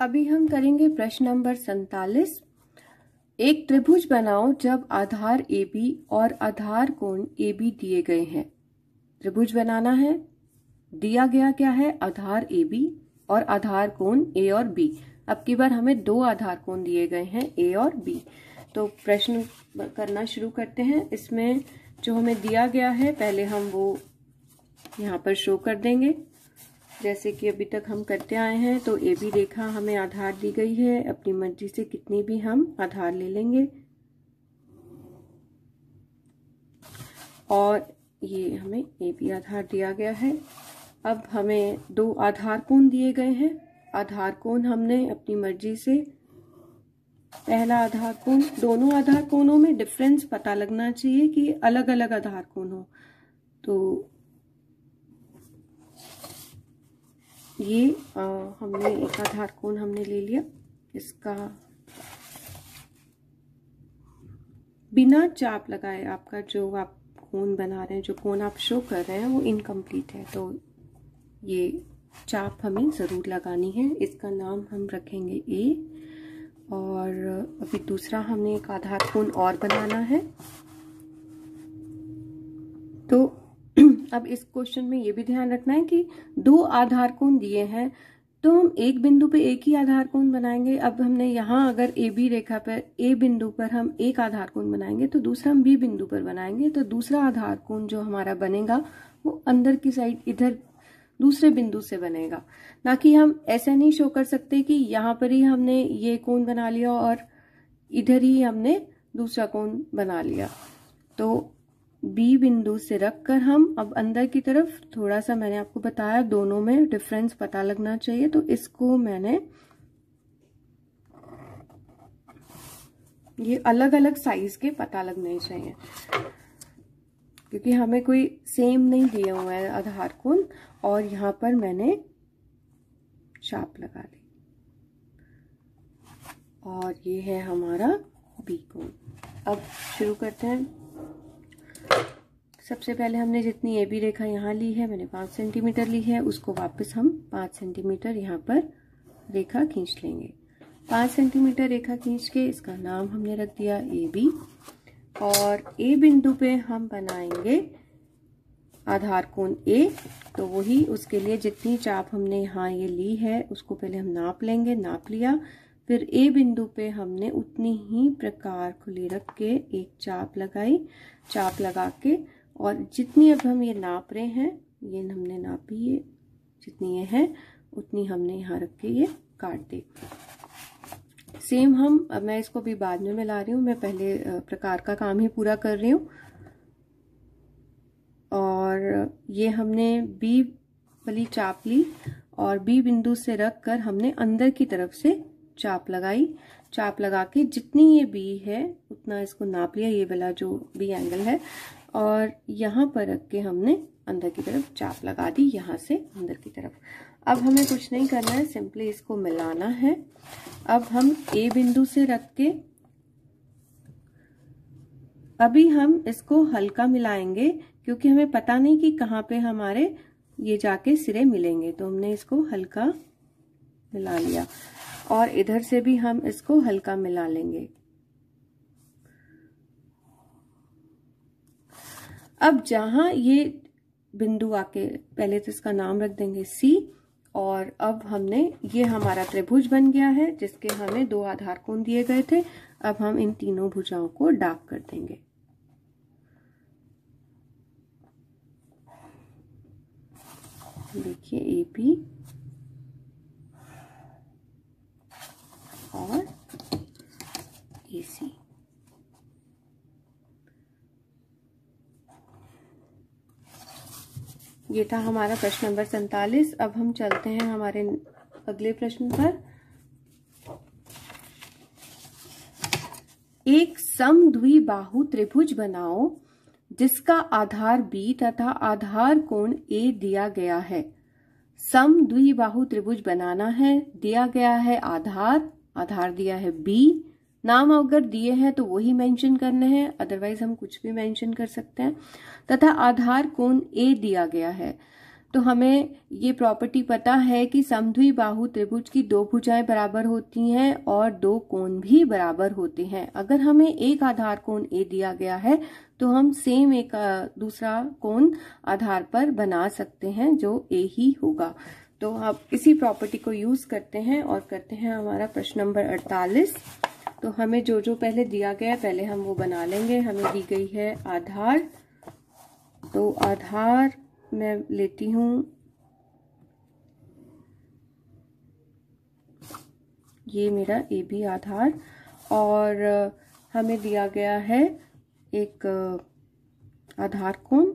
अभी हम करेंगे प्रश्न नंबर 47। एक त्रिभुज बनाओ जब आधार AB और आधार कोण AB दिए गए हैं। त्रिभुज बनाना है, दिया गया क्या है, आधार AB और आधार कोण A और B। अब की बार हमें दो आधार कोण दिए गए हैं A और B। तो प्रश्न करना शुरू करते हैं। इसमें जो हमें दिया गया है पहले हम वो यहाँ पर शो कर देंगे, जैसे कि अभी तक हम करते आए हैं। तो AB रेखा हमें आधार दी गई है, अपनी मर्जी से कितनी भी हम आधार ले लेंगे। और ये हमें AB आधार दिया गया है। अब हमें दो आधार कोण दिए गए हैं। आधार कोण हमने अपनी मर्जी से, पहला आधार कोण, दोनों आधार कोणों में डिफरेंस पता लगना चाहिए कि अलग अलग आधार कोण हो। तो ये हमने एक आधार कोण हमने ले लिया, इसका बिना चाप लगाए आपका जो आप कोण बना रहे हैं, जो कोण आप शो कर रहे हैं वो इनकम्प्लीट है। तो ये चाप हमें जरूर लगानी है। इसका नाम हम रखेंगे A। और अभी दूसरा हमने एक आधार कोण और बनाना है। तो अब इस क्वेश्चन में ये भी ध्यान रखना है कि दो आधार कोण दिए हैं तो हम एक बिंदु पे एक ही आधार कोण बनाएंगे। अब हमने यहाँ अगर AB रेखा पर A बिंदु पर हम एक आधार कोण बनाएंगे तो दूसरा हम B बिंदु पर बनाएंगे। तो दूसरा आधार कोण जो हमारा बनेगा वो अंदर की साइड इधर दूसरे बिंदु से बनेगा। ना कि हम ऐसा नहीं शो कर सकते कि यहाँ पर ही हमने ये कोण बना लिया और इधर ही हमने दूसरा कोण बना लिया। तो B बिंदु से रखकर हम अब अंदर की तरफ थोड़ा सा, मैंने आपको बताया दोनों में डिफरेंस पता लगना चाहिए, तो इसको मैंने ये अलग अलग साइज के पता लगने चाहिए क्योंकि हमें कोई सेम नहीं दिया हुआ है आधार कोण। और यहाँ पर मैंने चाप लगा दी और ये है हमारा B कोण। अब शुरू करते हैं। सबसे पहले हमने जितनी AB रेखा यहाँ ली है, मैंने 5 सेंटीमीटर ली है, उसको वापस हम 5 सेंटीमीटर यहाँ पर रेखा खींच लेंगे। 5 सेंटीमीटर रेखा खींच के इसका नाम हमने रख दिया AB। और A बिंदु पे हम बनाएंगे आधार कोण A। तो वही उसके लिए जितनी चाप हमने यहाँ ये ली है उसको पहले हम नाप लेंगे। नाप लिया, फिर A बिंदु पे हमने उतनी ही प्रकार खुली रख के एक चाप लगाई। चाप लगा के और जितनी अब हम ये नाप रहे हैं, ये हमने नापी, ये जितनी ये है उतनी हमने यहाँ रख के ये काट दी। सेम हम, अब मैं इसको भी बाद में मिला रही हूँ, मैं पहले प्रकार का काम ही पूरा कर रही हूँ। और ये हमने B वाली चाप ली और B बिंदु से रख कर हमने अंदर की तरफ से चाप लगाई। चाप लगा के जितनी ये B है उतना इसको नाप लिया, ये वाला जो B एंगल है, और यहाँ पर रख के हमने अंदर की तरफ चाप लगा दी, यहाँ से अंदर की तरफ। अब हमें कुछ नहीं करना है, सिंपली इसको मिलाना है। अब हम A बिंदु से रख के अभी हम इसको हल्का मिलाएंगे क्योंकि हमें पता नहीं कि कहाँ पे हमारे ये जाके सिरे मिलेंगे। तो हमने इसको हल्का मिला लिया और इधर से भी हम इसको हल्का मिला लेंगे। अब जहां ये बिंदु आके, पहले तो इसका नाम रख देंगे C। और अब हमने, ये हमारा त्रिभुज बन गया है जिसके हमें दो आधार कोण दिए गए थे। अब हम इन तीनों भुजाओं को डार्क कर देंगे। देखिए AB और AC। ये था हमारा प्रश्न नंबर 47। अब हम चलते हैं हमारे अगले प्रश्न पर। एक समद्विबाहु त्रिभुज बनाओ जिसका आधार B तथा आधार कोण A दिया गया है। समद्विबाहु त्रिभुज बनाना है, दिया गया है आधार दिया है B। नाम अगर दिए हैं तो वही मेंशन करने हैं, अदरवाइज हम कुछ भी मेंशन कर सकते हैं। तथा आधार कोण A दिया गया है। तो हमें ये प्रॉपर्टी पता है कि समद्विबाहु त्रिभुज की दो भुजाएं बराबर होती हैं और दो कोण भी बराबर होते हैं। अगर हमें एक आधार कोण ए दिया गया है तो हम सेम एक दूसरा कोण आधार पर बना सकते हैं जो ए ही होगा। तो आप इसी प्रॉपर्टी को यूज करते हैं और करते हैं हमारा प्रश्न नंबर 48। तो हमें जो जो पहले दिया गया है पहले हम वो बना लेंगे। हमें दी गई है आधार, तो आधार मैं लेती हूं, ये मेरा ए बी आधार, और हमें दिया गया है एक आधार कोण,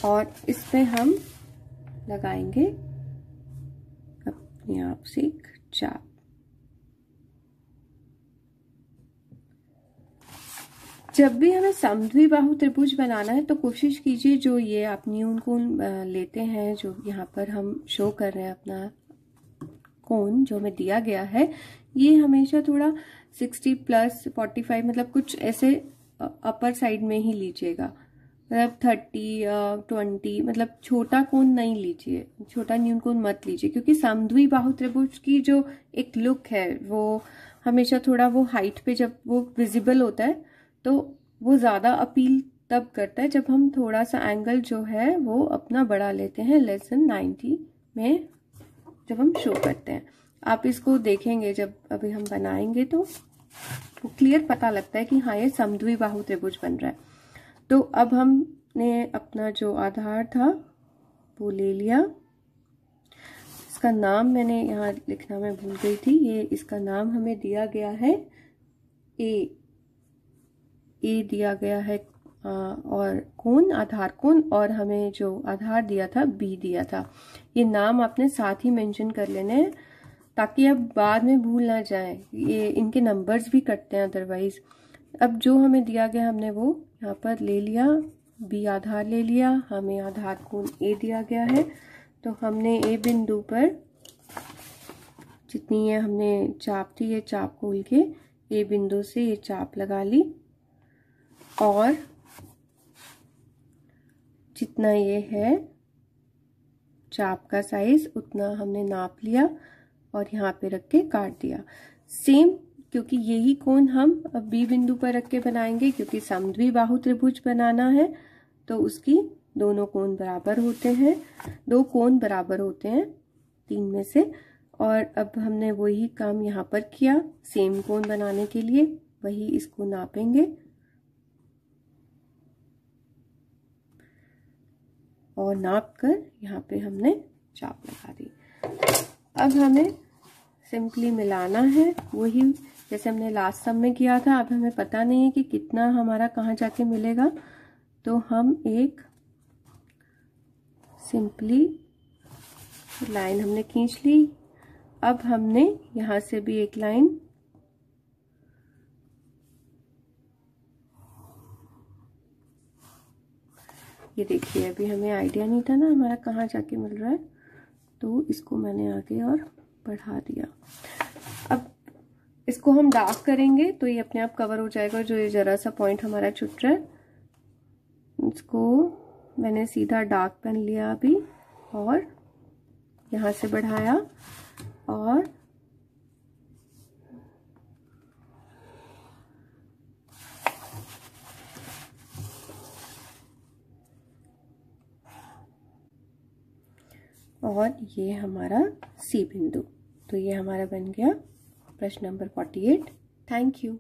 और इस पे हम लगाएंगे अपने आप से एक चाप। जब भी हमें समद्विबाहु त्रिभुज बनाना है तो कोशिश कीजिए जो ये आप न्यून कोण लेते हैं, जो यहाँ पर हम शो कर रहे हैं अपना कोण जो हमें दिया गया है, ये हमेशा थोड़ा 60 प्लस 45 मतलब कुछ ऐसे अपर साइड में ही लीजिएगा। मतलब 30 20 मतलब छोटा कोण नहीं लीजिए, छोटा न्यून कोण मत लीजिए, क्योंकि समद्विबाहु त्रिभुज की जो एक लुक है वो हमेशा थोड़ा वो हाइट पे जब वो विजिबल होता है तो वो ज्यादा अपील तब करता है जब हम थोड़ा सा एंगल जो है वो अपना बढ़ा लेते हैं, लेस देन 90 में जब हम शो करते हैं। आप इसको देखेंगे जब अभी हम बनाएंगे तो वो क्लियर पता लगता है कि हाँ ये समद्विबाहु त्रिभुज बन रहा है। तो अब हमने अपना जो आधार था वो ले लिया। इसका नाम मैंने यहाँ लिखना मैं भूल गई थी, ये इसका नाम हमें दिया गया है ए दिया गया है और कोण आधार कोण, और हमें जो आधार दिया था बी दिया था। ये नाम आपने साथ ही मेंशन कर लेने हैं ताकि अब बाद में भूल ना जाए, ये इनके नंबर्स भी कटते हैं अदरवाइज। अब जो हमें दिया गया हमने वो यहाँ पर ले लिया, बी आधार ले लिया, हमें आधार कोण ए दिया गया है। तो हमने ए बिंदु पर जितनी ये हमने चाप थी ये चाप खोल के ए बिंदु से ये चाप लगा ली, और जितना ये है चाप का साइज उतना हमने नाप लिया और यहाँ पे रख के काट दिया। सेम, क्योंकि यही कोण हम अब बी बिंदु पर रख के बनाएंगे, क्योंकि समद्विबाहु त्रिभुज बनाना है तो उसकी दोनों कोण बराबर होते हैं, दो कोण बराबर होते हैं 3 में से। और अब हमने वही काम यहाँ पर किया, सेम कोण बनाने के लिए वही इसको नापेंगे और नाप कर यहाँ पे हमने चाप लगा दी। अब हमें सिंपली मिलाना है, वही जैसे हमने लास्ट सम में किया था। अब हमें पता नहीं है कि कितना हमारा कहाँ जाके मिलेगा, तो हम एक सिंपली लाइन हमने खींच ली। अब हमने यहाँ से भी एक लाइन ये देखिए, अभी हमें आइडिया नहीं था ना हमारा कहाँ जाके मिल रहा है, तो इसको मैंने आगे और बढ़ा दिया। अब इसको हम डार्क करेंगे तो ये अपने आप कवर हो जाएगा, जो ये जरा सा पॉइंट हमारा छूट रहा है इसको मैंने सीधा डार्क पेन लिया अभी और यहाँ से बढ़ाया और ये हमारा सी बिंदु। तो ये हमारा बन गया प्रश्न नंबर 48। Thank you.